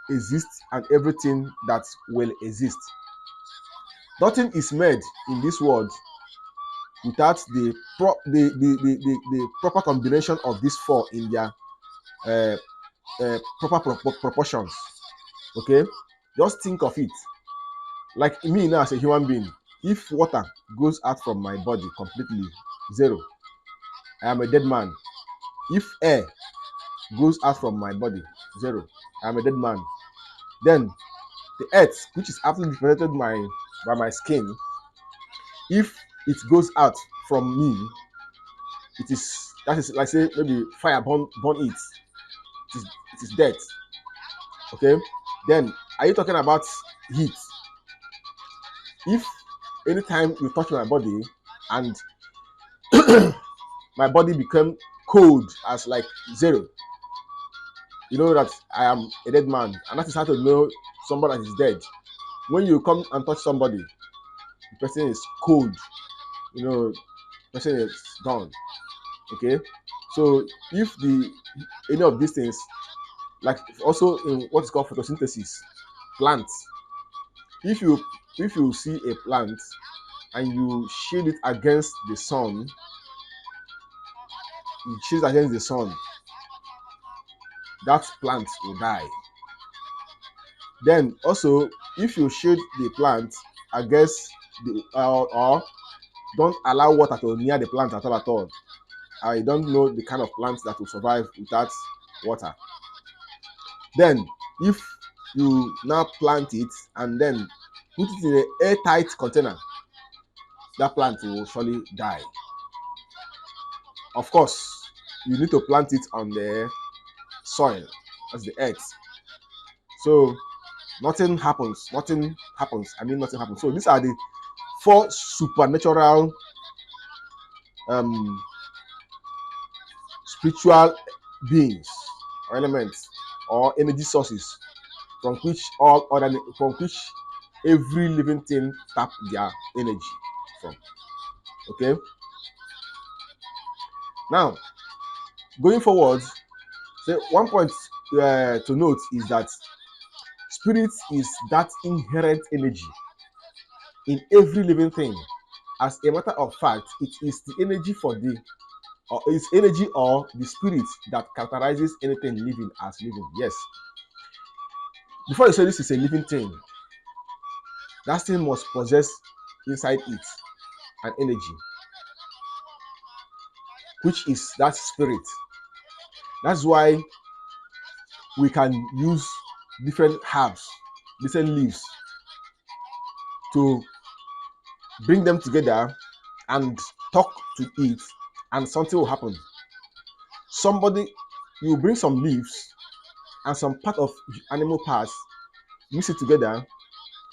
exists and everything that will exist. Nothing is made in this world without the proper combination of these four in their proper proportions. Okay, just think of it. Like me now as a human being, if water goes out from my body completely, zero, I am a dead man. If air goes out from my body, zero, I am a dead man. Then the earth, which is absolutely protected by my skin, if it goes out from me, that is like say maybe fire burn it. It is death. Okay. Then are you talking about heat? If anytime you touch my body and my body become cold as like zero, you know that I am a dead man, and that is how to know somebody that is dead. When you come and touch somebody, the person is cold, you know, the person is gone. Okay, so if any of these things, like also in what is called photosynthesis, plants, if you see a plant and you shield it against the sun, that plant will die. Then also, if you shield the plant against the or don't allow water to near the plant at all, I don't know the kind of plants that will survive without water. Then if you now plant it and then put it in an airtight container, that plant will surely die. Of course, you need to plant it on the soil, as the earth. So nothing happens. Nothing happens. So these are the four supernatural spiritual beings or elements or energy sources from which every living thing tap their energy from. Okay. Now, going forward, so one point to note is that spirit is that inherent energy in every living thing. As a matter of fact, it is the energy or the spirit that characterizes anything living as living. Yes. Before you say this is a living thing, that thing must possess inside it an energy, which is that spirit. That's why we can use different herbs, different leaves to bring them together and talk to it, and something will happen. You bring some leaves and some part of animal parts, mix it together,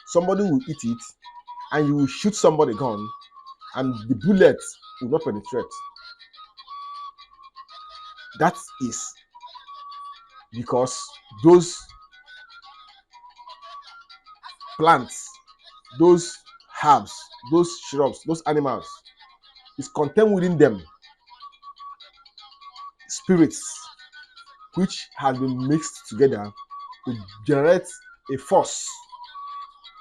somebody will eat it, and you will shoot somebody gun, and the bullet will not penetrate. That is because those plants, those herbs, those shrubs, those animals is contained within them spirits which has been mixed together to generate a force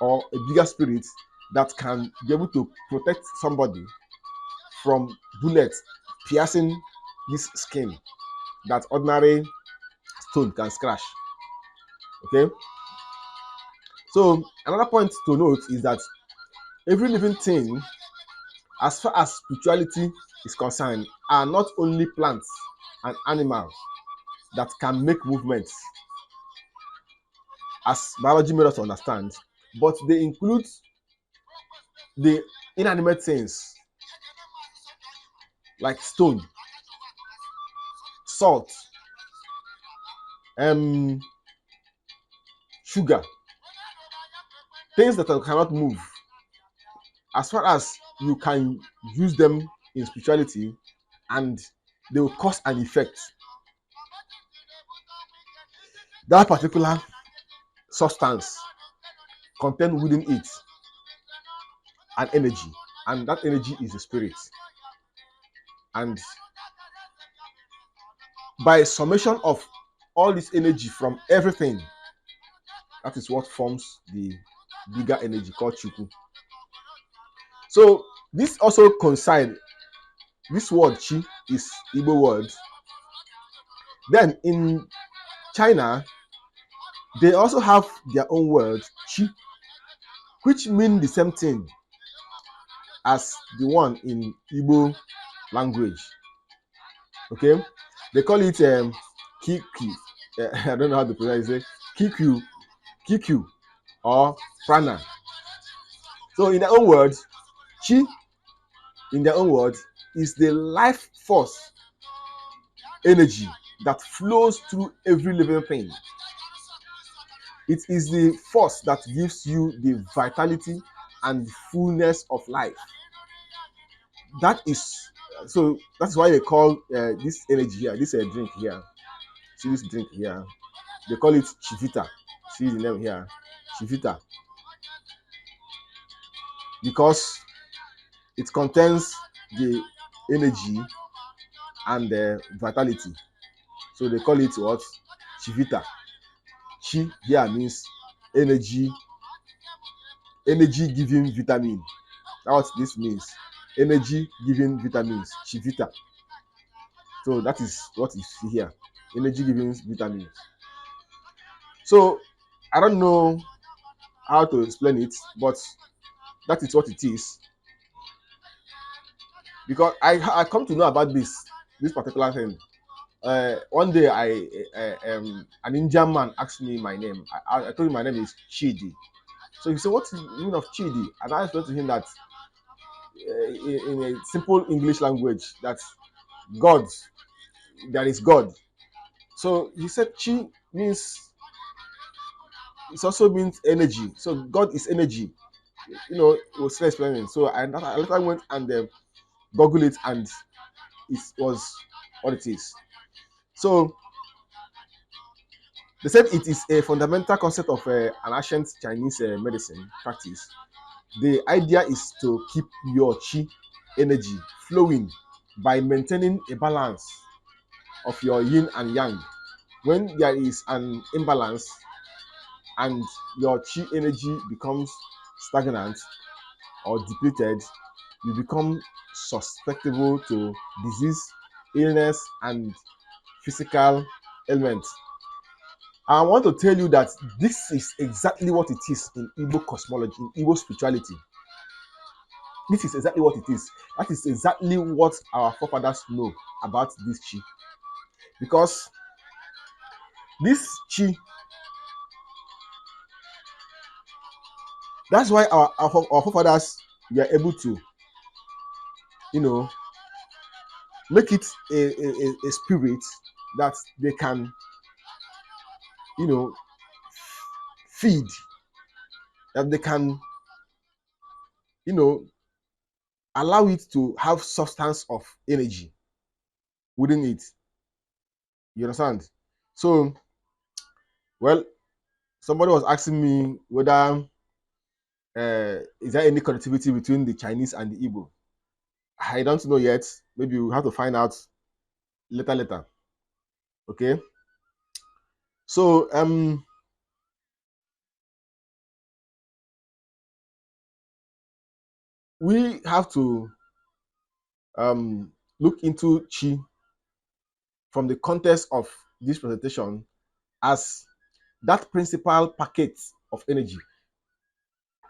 or a bigger spirit that can be able to protect somebody from bullets piercing this skin that ordinary stone can scratch. Okay. So another point to note is that every living thing, as far as spirituality is concerned, are not only plants and animals that can make movements, as biology made us understand, but they include the inanimate things like stone, salt, sugar, things that cannot move. As far as you can use them in spirituality and they will cause an effect, that particular substance contained within it an energy, and that energy is the spirit. And by summation of all this energy from everything, That is what forms the bigger energy called Chukwu. So this also coincide. This word Chi is Igbo word. Then in China, they also have their own word Chi, which mean the same thing as the one in Igbo language. Okay, they call it Kiki. I don't know how to pronounce it. Kiku, or Prana. So in their own words, Chi, in their own words, is the life force energy that flows through every living thing. It is the force that gives you the vitality and fullness of life. That is so. That's why they call this energy here, this drink here. See this drink here. They call it Chivita. See the name here, Chivita, because it contains the energy and the vitality. So they call it what? Chivita. Chi here means energy, energy giving vitamin. That's what this means. Energy giving vitamins, Chivita. So that is what you see here. Energy giving vitamins. So I don't know how to explain it, but that is what it is. Because I come to know about this particular thing. One day an Indian man asked me my name. I told him my name is Chidi. So he said, "What's the meaning of Chidi?" And I explained to him that in a simple English language, that God, there is God. So he said Chi means, it also means energy. So God is energy. It was still explaining. So I later went and Google it, and it was what it is. So they said it is a fundamental concept of an ancient Chinese medicine practice. The idea is to keep your Chi energy flowing by maintaining a balance of your yin and yang. When there is an imbalance and your Chi energy becomes stagnant or depleted, you become susceptible to disease, illness, and physical ailments. I want to tell you that this is exactly what it is in Igbo cosmology, in Igbo spirituality. This is exactly what it is. That is exactly what our forefathers know about this Chi. Because this Chi, that's why our forefathers were able to, make it a spirit that they can, feed, that they can, you know, allow it to have substance of energy within it. You understand? So, well, somebody was asking me whether is there any connectivity between the Chinese and the Igbo. I don't know yet. Maybe we'll have to find out later. Okay. So we have to look into Chi from the context of this presentation as that principal packet of energy.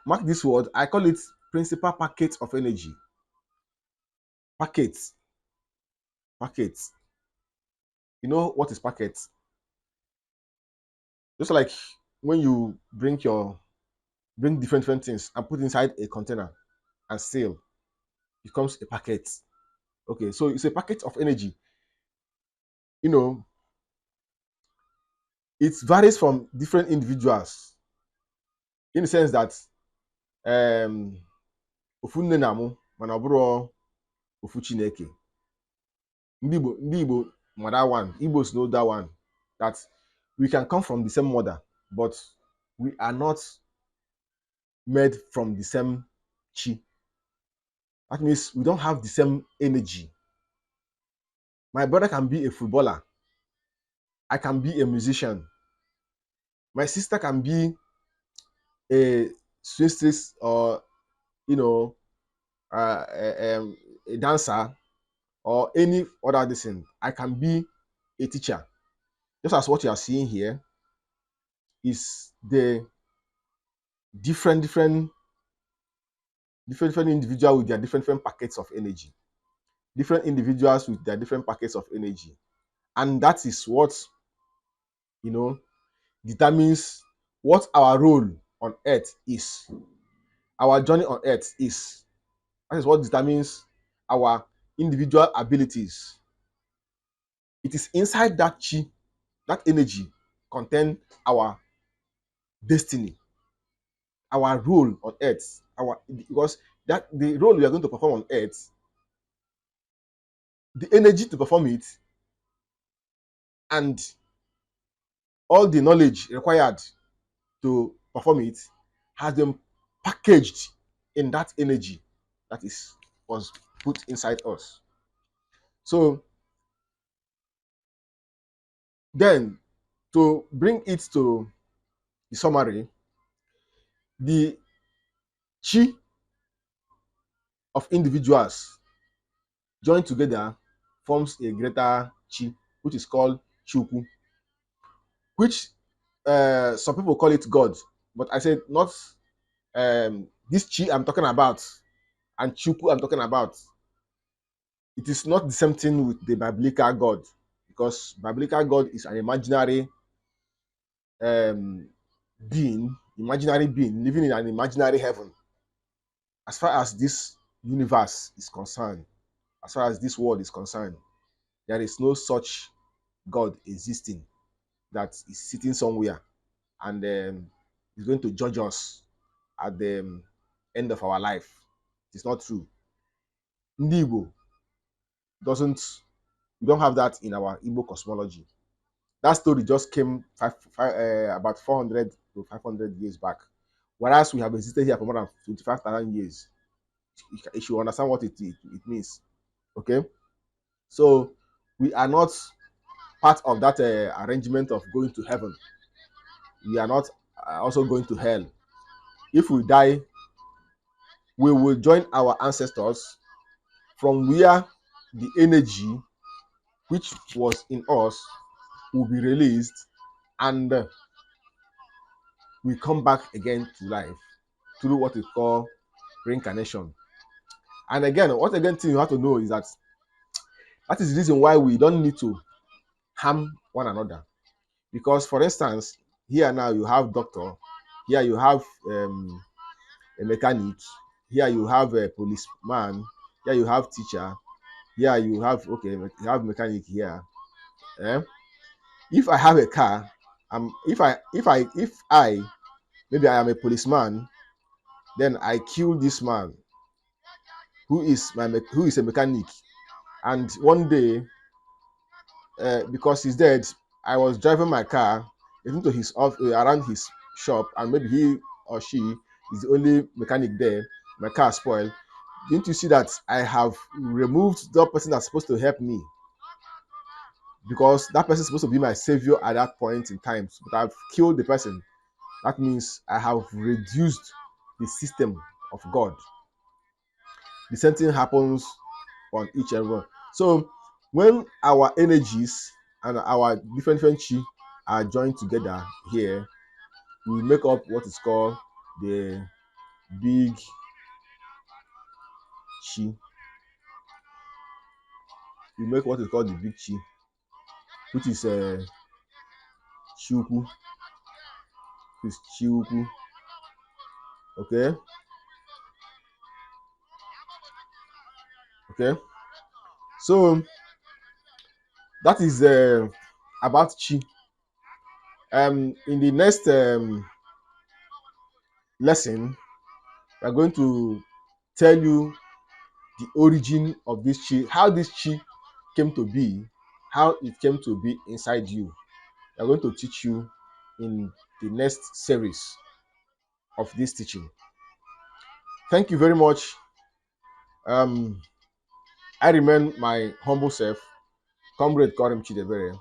Mark this word, I call it principal packet of energy. Packets. You know what is packet? Just like when you bring different things and put inside a container and seal, it becomes a packet. Okay, so it's a packet of energy. It varies from different individuals in the sense that ofu nne na mụ mana ọ bụrụ ofu Chineke. Ndị Igbo ma that one. Igbos know that one. That we can come from the same mother, but we are not made from the same Chi. That means we don't have the same energy. My brother can be a footballer. I can be a musician. My sister can be a seamstress or you know a dancer or any other thing. I can be a teacher. Just as what you are seeing here is the different individual with their different packets of energy. Different individuals with their different packets of energy. And that is what, you know, determines what our role on earth is. Our journey on earth is. That is what determines our individual abilities. It is inside that chi, that energy, contain our destiny, our role on earth, because that the role we are going to perform on earth, the energy to perform it, and all the knowledge required to perform it has been packaged in that energy that is was put inside us. So then, to bring it to the summary, the chi of individuals joined together forms a greater chi, which is called Chukwu, which some people call it God, but I said not this chi I'm talking about and Chukwu I'm talking about. It is not the same thing with the biblical God, because biblical God is an um, imaginary being living in an imaginary heaven. As far as this universe is concerned, as far as this world is concerned, there is no such God existing that is sitting somewhere and is going to judge us at the end of our life. It's not true. Ndị Igbo doesn't, we don't have that in our Igbo cosmology. That story just came about 400 to 500 years back, whereas we have existed here for more than 25,000 years. You should understand what it means. Okay, so we are not part of that arrangement of going to heaven. We are not also going to hell. If we die, we will join our ancestors from where the energy which was in us will be released, and we come back again to life through what we call reincarnation. And again, what again thing you have to know is that that is the reason why we don't need to harm one another. Because, for instance, here now you have doctor, here you have a mechanic, here you have a policeman, here you have teacher, here you have you have mechanic here. Eh? If I have a car, if I maybe I am a policeman, then I kill this man who is a mechanic, and one day because he's dead, I was driving my car even to his around his shop, and maybe he or she is the only mechanic there. My car spoiled. Didn't you see that I have removed the person that's supposed to help me, because that person is supposed to be my savior at that point in time, but I've killed the person. That means I have reduced the system of God. The same thing happens on each and every one. So when our energies and our different chi are joined together here, we make up what is called the big chi. We make what is called the big chi, which is Chukwu. Is Chukwu. Okay. Okay. So that is about chi. In the next lesson, we are going to tell you the origin of this chi, how this chi came to be, how it came to be inside you. We are going to teach you in the next series of this teaching. Thank you very much. I remain my humble self, Comrade Karim Chidebere.